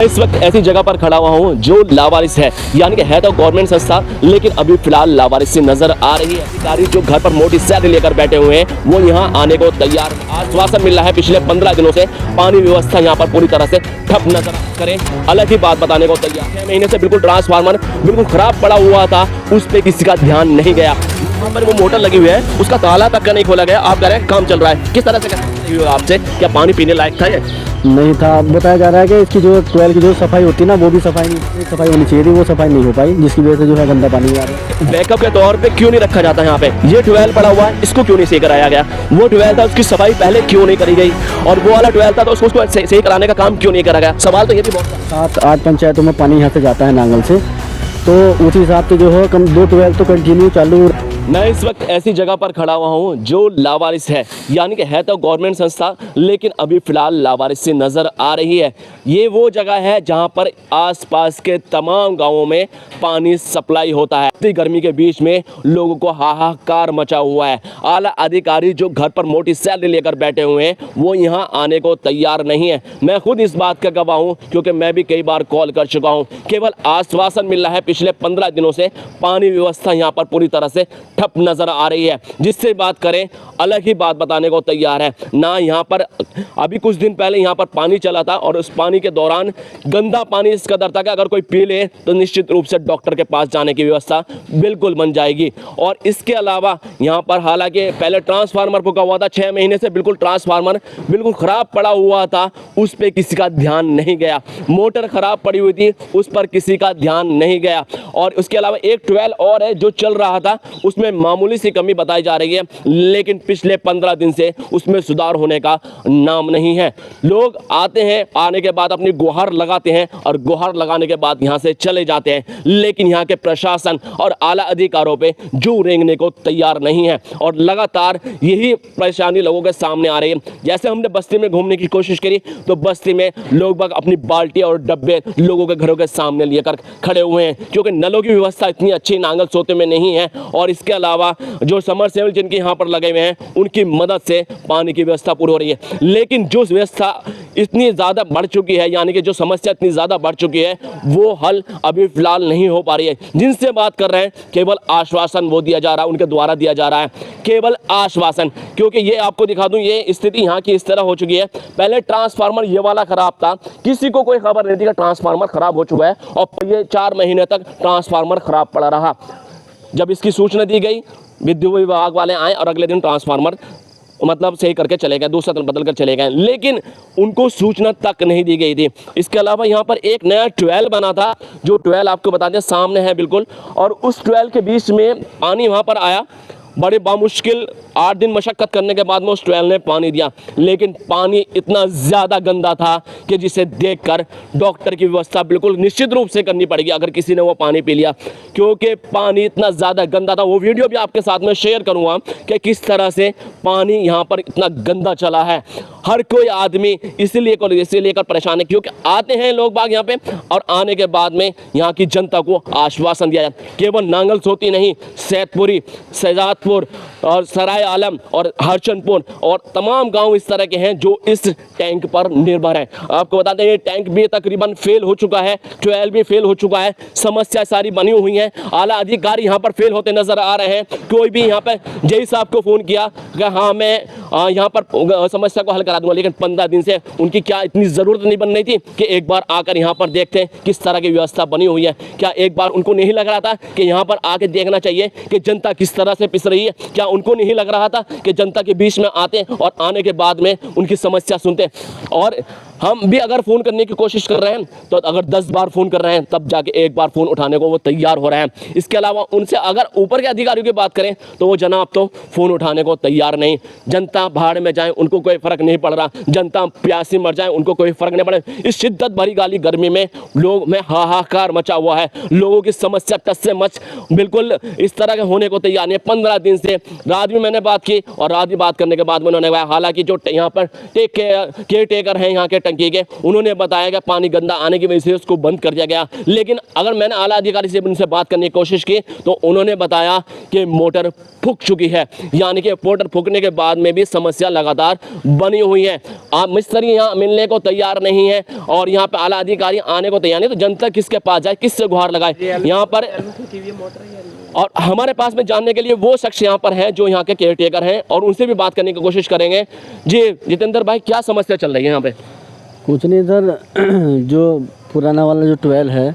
इस वक्त ऐसी जगह पर खड़ा हुआ हूँ जो लावारिस है, यानी कि है तो गवर्नमेंट संस्था लेकिन अभी फिलहाल लावारिस सी नजर आ रही है। अधिकारी जो घर पर मोटी सैलरी लेकर बैठे हुए हैं वो यहाँ आने को तैयार। आश्वासन मिल रहा है पिछले 15 दिनों से पानी व्यवस्था यहाँ पर पूरी तरह से ठप नजर करें, अलग ही बात बताने को तैयार। 6 महीने से बिल्कुल ट्रांसफार्मर बिल्कुल खराब पड़ा हुआ था, उस पर किसी का ध्यान नहीं गया। यहाँ पर वो मोटर लगी हुई है, उसका ताला तक का नहीं खोला गया। आप कह रहे हैं काम चल रहा है, किस तरह से आपसे क्या पानी पीने लायक था ये? नहीं था। बताया जा रहा है कि इसकी जो ट्वेल्व की जो सफाई होती है ना, वो भी सफाई होनी चाहिए थी, वो सफाई नहीं हो पाई, जिसकी वजह से जो है गंदा पानी आ रहा है। बैकअप के तौर पे क्यों नहीं रखा जाता यहाँ पे? ये ट्वेल्व पड़ा हुआ है, इसको क्यों नहीं सही कराया गया? वो ट्वेल्व था, उसकी सफाई पहले क्यों नहीं करी गई? और वो वाला ट्वेल्व था तो उसको सही कराने का काम क्यों नहीं करा गया? सवाल तो ये भी बहुत 7-8 पंचायतों में पानी यहाँ से जाता है नांगल से, तो उसी हिसाब से जो है कम 2 ट्वेल्व तो कंटिन्यू चालू। मैं इस वक्त ऐसी जगह पर खड़ा हुआ हूँ जो लावारिस है, यानी कि है तो गवर्नमेंट संस्था लेकिन अभी फिलहाल लावारिस से नज़र आ रही है। ये वो जगह है जहाँ पर आसपास के तमाम गांवों में पानी सप्लाई होता है। इतनी गर्मी के बीच में लोगों को हाहाकार मचा हुआ है। आला अधिकारी जो घर पर मोटी सैलरी लेकर बैठे हुए हैं वो यहाँ आने को तैयार नहीं है। मैं खुद इस बात का गवाह हूँ क्योंकि मैं भी कई बार कॉल कर चुका हूँ। केवल आश्वासन मिल रहा है पिछले 15 दिनों से पानी व्यवस्था यहाँ पर पूरी तरह से ठप नजर आ रही है। जिससे बात करें अलग ही बात बताने को तैयार है। ना यहाँ पर अभी कुछ दिन पहले यहाँ पर पानी चला था और उस पानी के दौरान गंदा पानी इस कदर था कि अगर कोई पी ले तो निश्चित रूप से डॉक्टर के पास जाने की व्यवस्था बिल्कुल बन जाएगी। और इसके अलावा यहाँ पर हालांकि पहले ट्रांसफार्मर फूका हुआ था, 6 महीने से बिल्कुल ट्रांसफार्मर बिल्कुल खराब पड़ा हुआ था, उस पर किसी का ध्यान नहीं गया। मोटर खराब पड़ी हुई थी, उस पर किसी का ध्यान नहीं गया। और उसके अलावा एक 12 और है जो चल रहा था, उसमें मामूली सी कमी बताई जा रही है, लेकिन पिछले 15 दिन से उसमें सुधार होने का नाम नहीं है। लोग आते हैं, आने के बाद अपनी गुहार लगाते हैं और गुहार लगाने के बाद यहाँ से चले जाते हैं, लेकिन यहाँ के प्रशासन और आला अधिकारों पे जू रेंगने को तैयार नहीं है। और लगातार यही परेशानी लोगों के सामने आ रही है। जैसे हमने बस्ती में घूमने की कोशिश करी तो बस्ती में लोग बाग अपनी बाल्टी और डब्बे लोगों के घरों के सामने लेकर खड़े हुए हैं, क्योंकि नलों की व्यवस्था इतनी अच्छी नांगल सोते में नहीं है। और इसके अलावा जो समरसेबल जिनके यहाँ पर लगे हुए हैं उनकी मदद से पानी की व्यवस्था पूरी हो रही है। लेकिन जो व्यवस्था इतनी ज़्यादा बढ़ चुकी है, यानी कि जो समस्या इतनी ज़्यादा बढ़ चुकी है, वो हल अभी फिलहाल नहीं हो पा रही है। जिनसे बात कर रहे हैं केवल आश्वासन वो दिया जा रहा है, उनके द्वारा दिया जा रहा है केवल आश्वासन। क्योंकि ये आपको दिखा दूं, ये स्थिति यहाँ की इस तरह हो चुकी है। पहले ट्रांसफार्मर ये वाला खराब था, किसी को कोई खबर नहीं थी कि ट्रांसफार्मर खराब हो चुका है, और ये 4 महीने तक ट्रांसफार्मर खराब पड़ा रहा। जब इसकी सूचना दी गई, विद्युत विभाग वाले आए और अगले दिन ट्रांसफार्मर मतलब सही करके चले गए, दूसरा बदल कर चले गए, लेकिन उनको सूचना तक नहीं दी गई थी। इसके अलावा यहाँ पर एक नया 12 बना था, जो 12 आपको बता दें सामने है बिल्कुल, और उस 12 के बीच में पानी वहाँ पर आया। बड़े बामुश्किल 8 दिन मशक्कत करने के बाद में उस 12 ने पानी दिया, लेकिन पानी इतना ज़्यादा गंदा था कि जिसे देखकर डॉक्टर की व्यवस्था बिल्कुल निश्चित रूप से करनी पड़ेगी अगर किसी ने वो पानी पी लिया, क्योंकि पानी इतना ज़्यादा गंदा था। वो वीडियो भी आपके साथ में शेयर करूँगा कि किस तरह से पानी यहाँ पर इतना गंदा चला है। हर कोई आदमी इसे लेकर परेशान है, क्योंकि आते हैं लोग बाग यहाँ पे और आने के बाद में यहाँ की जनता को आश्वासन दिया जाता है। केवल नांगल सोती नहीं, सैदपुरी, शहजादपुर और सराय आलम और हरचंदपुर और तमाम गांव इस तरह के हैं जो इस टैंक पर निर्भर हैं। आपको बता दें ये टैंक भी तकरीबन फेल हो चुका है, 12 भी फेल हो चुका है, समस्या सारी बनी हुई है। आला अधिकारी यहाँ पर फेल होते नजर आ रहे हैं। कोई भी यहाँ पर जय साहब को फ़ोन किया कि हाँ मैं यहाँ पर समस्या को हल करा दूंगा, लेकिन 15 दिन से उनकी क्या इतनी ज़रूरत नहीं बन रही थी कि एक बार आकर यहाँ पर देखते हैं किस तरह की व्यवस्था बनी हुई है? क्या एक बार उनको नहीं लग रहा था कि यहाँ पर आके देखना चाहिए कि जनता किस तरह से पिस रही है? क्या उनको नहीं लग रहा था कि जनता के बीच में आते और आने के बाद में उनकी समस्या सुनते? और हम भी अगर फ़ोन करने की कोशिश कर रहे हैं तो अगर 10 बार फ़ोन कर रहे हैं तब जाके एक बार फ़ोन उठाने को वो तैयार हो रहे हैं। इसके अलावा उनसे अगर ऊपर के अधिकारियों की बात करें तो वो जनाब तो फ़ोन उठाने को तैयार नहीं। जनता भाड़ में जाए उनको कोई फ़र्क नहीं पड़ रहा, जनता प्यासी मर जाए उनको कोई फ़र्क नहीं पड़ रहा। इस शिद्दत भरी गाली गर्मी में लोग में हाहाकार मचा हुआ है। लोगों की समस्या टस से मच बिल्कुल इस तरह के होने को तैयार नहीं है। 15 दिन से रात भी मैंने बात की और रात भी बात करने के बाद में उन्होंने कहा, हालांकि जो यहाँ पर केयर टेकर हैं, यहाँ के टंकी के, उन्होंने बताया कि पानी गंदा आने की वजह से उसको बंद कर दिया गया। लेकिन अगर मैंने आला अधिकारी से उनसे बात करने की कोशिश की तो उन्होंने बताया कि मोटर फूक चुकी है, यानी कि मोटर फूकने के बाद में भी समस्या लगातार बनी हुई है। आप मिस्त्री यहाँ मिलने को तैयार नहीं है और यहाँ पे आला अधिकारी आने को तैयार नहीं, तो जनता किसके पास जाए, किससे गुहार लगाए यहाँ पर। और हमारे पास में जानने के लिए वो शख्स यहाँ पर हैं जो यहाँ के केयर टेकर हैं और उनसे भी बात करने की कोशिश करेंगे। जी जितेंद्र भाई, क्या समस्या चल रही है यहाँ पे? कुछ नहीं सर, जो पुराना वाला जो 12 है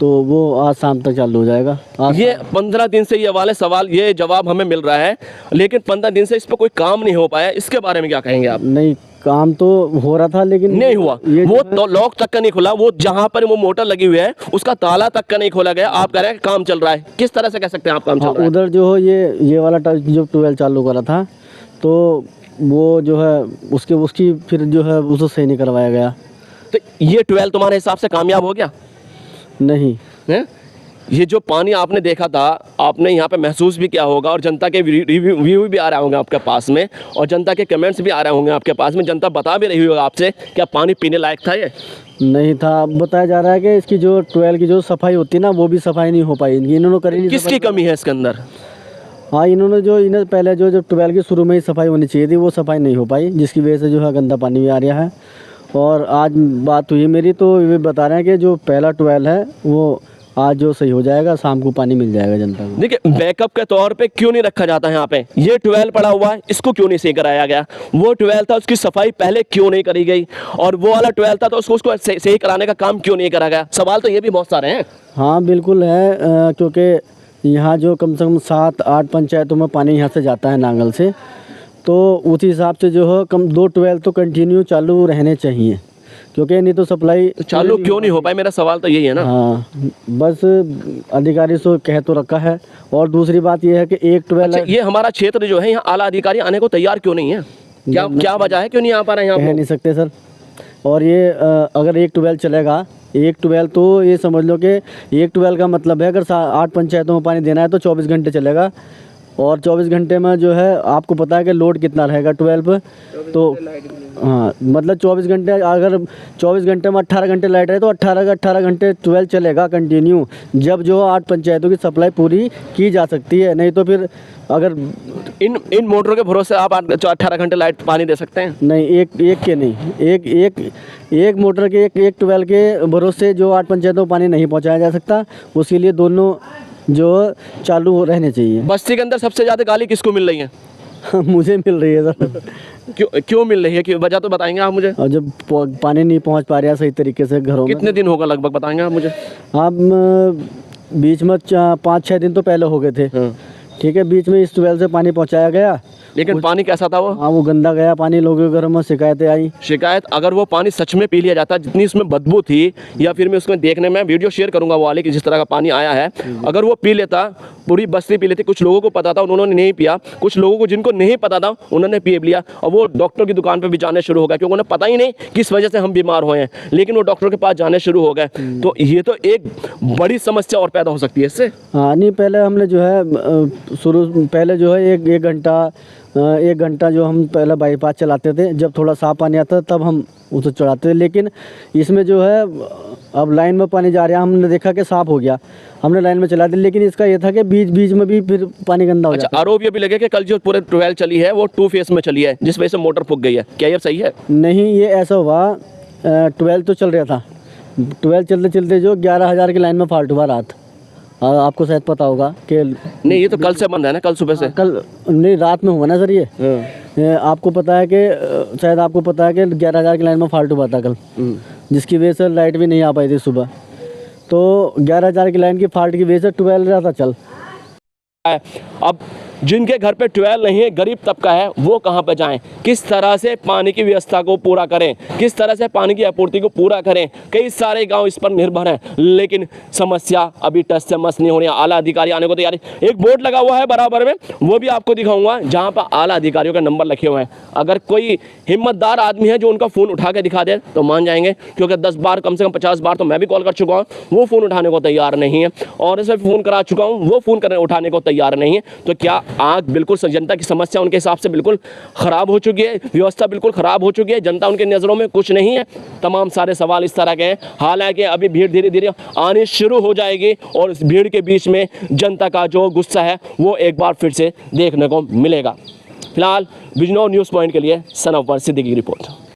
तो वो आज शाम तक चालू हो जाएगा। ये 15 दिन से ये वाले सवाल, ये जवाब हमें मिल रहा है, लेकिन 15 दिन से इस पर कोई काम नहीं हो पाया, इसके बारे में क्या कहेंगे आप? नहीं, काम तो हो रहा था लेकिन नहीं हुआ, वो तो लॉक तक का नहीं खुला, वो जहाँ पर वो मोटर लगी हुई है उसका ताला तक का नहीं खोला गया। आप कह रहे हैं काम चल रहा है, किस तरह से कह सकते हैं आप काम चल रहा है? उधर जो ये वाला जो 12 चालू करा था तो वो जो है उसकी फिर जो है उसे सही नहीं करवाया गया। तो ये 12 तुम्हारे हिसाब से कामयाब हो गया? नहीं है? ये जो पानी आपने देखा था, आपने यहाँ पे महसूस भी किया होगा और जनता के रिव्यू भी आ रहे होंगे आपके पास में और जनता के कमेंट्स भी आ रहे होंगे आपके पास में, जनता बता भी रही होगा आपसे क्या पानी पीने लायक था? ये नहीं था। बताया जा रहा है कि इसकी जो 12 की जो सफाई होती है ना वो भी सफाई नहीं हो पाई, इन्होंने करी नहीं। किसकी कमी है इसके अंदर? हाँ, इन्हें पहले जो 12 की शुरू में ही सफाई होनी चाहिए थी वो सफाई नहीं हो पाई, जिसकी वजह से जो है गंदा पानी भी आ रहा है। और आज बात हुई मेरी तो ये बता रहे हैं कि जो पहला 12 है वो आज जो सही हो जाएगा, शाम को पानी मिल जाएगा जनता को। देखिए, बैकअप के तौर पे क्यों नहीं रखा जाता है यहाँ पे? ये 12 पड़ा हुआ है, इसको क्यों नहीं सही कराया गया? वो 12 था, उसकी सफाई पहले क्यों नहीं करी गई? और वो वाला 12 था तो उसको सही कराने का काम क्यों नहीं करा गया? सवाल तो ये भी बहुत सारे हैं। हाँ बिल्कुल है, क्योंकि यहाँ जो कम से कम 7-8 पंचायतों में पानी यहाँ से जाता है नांगल से, तो उसी हिसाब से जो है कम 2 12 तो कंटिन्यू चालू रहने चाहिए, क्योंकि नहीं तो सप्लाई चालू क्यों नहीं हो पाई? मेरा सवाल तो यही है ना। हाँ, बस अधिकारी से कह तो रखा है। और दूसरी बात यह है कि एक 12 अच्छा, ये हमारा क्षेत्र जो है, यहाँ आला अधिकारी आने को तैयार क्यों नहीं है? क्या वजह है, क्यों नहीं आ पा रहे हैं कह यहाँ? नहीं सकते सर। और ये अगर एक 12 चलेगा, एक 12 तो ये समझ लो कि एक 12 का मतलब है अगर 8 पंचायतों में पानी देना है तो 24 घंटे चलेगा। और 24 घंटे में जो है आपको पता है कि लोड कितना रहेगा 12 पे, तो हाँ मतलब 24 घंटे, अगर 24 घंटे में 18 घंटे लाइट है तो 18 घंटे 12 चलेगा कंटिन्यू, जब जो 8 पंचायतों की सप्लाई पूरी की जा सकती है। नहीं तो फिर अगर इन मोटरों के भरोसे आप 18 घंटे लाइट पानी दे सकते हैं? नहीं, एक के नहीं, एक मोटर के एक 12 के भरोसे जो 8 पंचायतों को पानी नहीं पहुंचाया जा सकता, उसके लिए दोनों जो चालू रहने चाहिए। बस्ती के अंदर सबसे ज़्यादा गाली किसको मिल रही है? मुझे मिल रही है सर। क्यों मिल रही है, कि वजह तो बताएंगे आप मुझे? और जब पानी नहीं पहुंच पा रहा सही तरीके से घरों में। कितने दिन होगा लगभग, बताएंगे आप मुझे? आप बीच में 5-6 दिन तो पहले हो गए थे। ठीक है, बीच में इस 12 से पानी पहुंचाया गया, लेकिन पानी कैसा था वो? हाँ, वो गंदा गया पानी, लोगों के घरों में शिकायतें आई। शिकायत, अगर वो पानी सच में पी लिया जाता, जितनी उसमें बदबू थी, या फिर मैं उसमें देखने में वीडियो शेयर करूंगा वो वाले कि जिस तरह का पानी आया है, अगर वो पी लेता, पूरी बस्ती पी लेती। कुछ लोगों को पता था, उन्होंने नहीं पिया, कुछ लोगों को जिनको नहीं पता था उन्होंने पी लिया, और वो डॉक्टर की दुकान पर भी जाने शुरू हो गए, क्योंकि उन्हें पता ही नहीं किस वजह से हम बीमार हुए हैं, लेकिन वो डॉक्टर के पास जाने शुरू हो गए। तो ये तो एक बड़ी समस्या और पैदा हो सकती है इससे। हाँ नहीं, पहले हमने जो है पहले जो है एक घंटा जो हम पहले बाईपास चलाते थे, जब थोड़ा साफ पानी आता तब हम उसे चढ़ाते थे। लेकिन इसमें जो है अब लाइन में पानी जा रहा है, हमने देखा कि साफ हो गया, हमने लाइन में चला दिया, लेकिन इसका ये था कि बीच में भी फिर पानी गंदा हो जाता है। आरोप ये भी लगे कि कल जो पूरे 12 चली है वो 2 फेस में चली है, जिस वजह से मोटर फूक गई है, क्या ये सही है? नहीं, ये ऐसा हुआ, 12 तो चल रहा था, 12 चलते चलते जो 11,000 की लाइन में फॉल्ट हुआ रात। आपको शायद पता होगा कि नहीं, ये तो कल से बंद है ना, कल सुबह से? कल नहीं, रात में हुआ ना सर ये आपको पता है कि शायद आपको पता है कि 11,000 की लाइन में फॉल्ट हुआ था कल, जिसकी वजह से लाइट भी नहीं आ पाई थी सुबह। तो 11,000 की लाइन की फॉल्ट की वजह से 12 रहा था चल। अब जिनके घर पे 12 नहीं है, गरीब तबका है, वो कहाँ पे जाएं? किस तरह से पानी की व्यवस्था को पूरा करें, किस तरह से पानी की आपूर्ति को पूरा करें? कई सारे गांव इस पर निर्भर हैं, लेकिन समस्या अभी टस से मस नहीं हो रही है। आला अधिकारी आने को तैयार है। एक बोर्ड लगा हुआ है बराबर में, वो भी आपको दिखाऊंगा, जहाँ पर आला अधिकारियों का नंबर लिखे हुए हैं। अगर कोई हिम्मतदार आदमी है जो उनका फ़ोन उठा के दिखा दे तो मान जाएंगे, क्योंकि 10 बार, कम से कम 50 बार तो मैं भी कॉल कर चुका हूँ, वो फ़ोन उठाने को तैयार नहीं है। और इसे फ़ोन करा चुका हूँ, वो फ़ोन उठाने को तैयार नहीं है। तो क्या आग बिल्कुल जनता की समस्या उनके हिसाब से बिल्कुल ख़राब हो चुकी है, व्यवस्था बिल्कुल ख़राब हो चुकी है, जनता उनके नज़रों में कुछ नहीं है। तमाम सारे सवाल इस तरह के हैं। हालांकि अभी भीड़ धीरे धीरे आनी शुरू हो जाएगी और इस भीड़ के बीच में जनता का जो गुस्सा है वो एक बार फिर से देखने को मिलेगा। फिलहाल बिजनौर न्यूज़ पॉइंट के लिए सनअवर सिद्दीकी की रिपोर्ट।